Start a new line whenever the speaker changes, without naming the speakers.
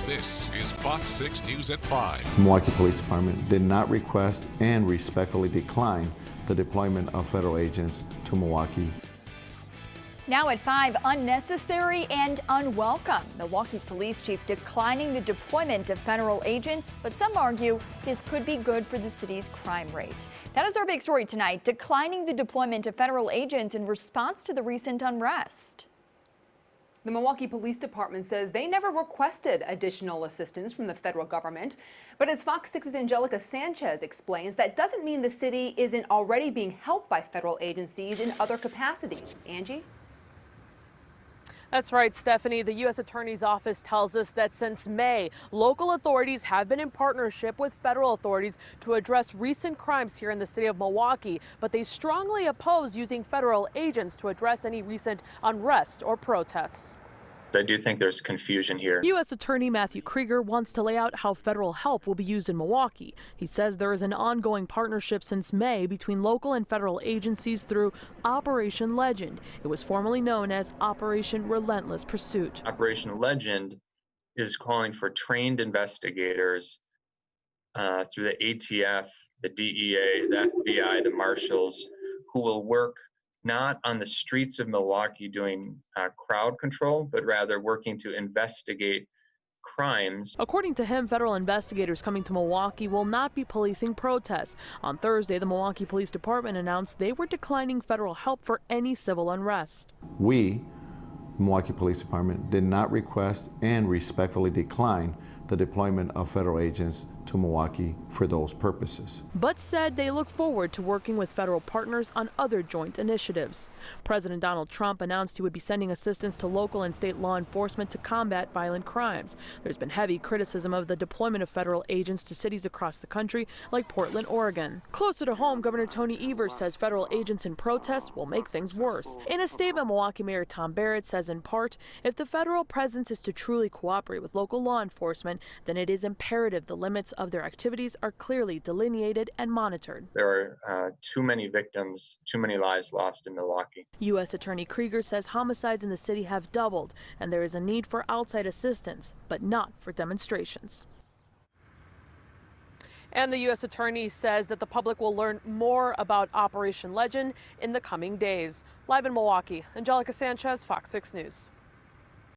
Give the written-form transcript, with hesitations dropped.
This is Fox 6 News at 5.
Milwaukee Police Department did not request and respectfully decline the deployment of federal agents to Milwaukee.
Now at 5, unnecessary and unwelcome. Milwaukee's police chief declining the deployment of federal agents, but some argue this could be good for the city's crime rate. That is our big story tonight, declining the deployment of federal agents in response to the recent unrest.
The Milwaukee Police Department says they never requested additional assistance from the federal government. But as Fox 6's Angelica Sanchez explains, that doesn't mean the city isn't already being helped by federal agencies in other capacities. Angie?
That's right, Stephanie. The U.S. Attorney's Office tells us that since May, local authorities have been in partnership with federal authorities to address recent crimes here in the city of Milwaukee, but they strongly oppose using federal agents to address any recent unrest or protests.
I do think there's confusion here.
U.S. Attorney Matthew Krieger wants to lay out how federal help will be used in Milwaukee. He says there is an ongoing partnership since May between local and federal agencies through Operation Legend. It was formerly known as Operation Relentless Pursuit.
Operation Legend is calling for trained investigators through the ATF, the DEA, the FBI, the marshals, who will work not on the streets of Milwaukee doing crowd control, but rather working to investigate crimes.
According to him, federal investigators coming to Milwaukee will not be policing protests. On Thursday, the Milwaukee Police Department announced they were declining federal help for any civil unrest.
We, Milwaukee Police Department, did not request and respectfully decline the deployment of federal agents to Milwaukee for those purposes,
but said they look forward to working with federal partners on other joint initiatives. President Donald Trump announced he would be sending assistance to local and state law enforcement to combat violent crimes. There's been heavy criticism of the deployment of federal agents to cities across the country like Portland, Oregon. Closer to home, Governor Tony Evers says federal agents in protests will make things worse. In a statement, Milwaukee Mayor Tom Barrett says in part, if the federal presence is to truly cooperate with local law enforcement, then it is imperative the limits of their activities are clearly delineated and monitored.
There are too many victims, too many lives lost in Milwaukee.
U.S. Attorney Krieger says homicides in the city have doubled, and there is a need for outside assistance, but not for demonstrations. And the U.S. Attorney says that the public will learn more about Operation Legend in the coming days. Live in Milwaukee, Angelica Sanchez, Fox 6 News.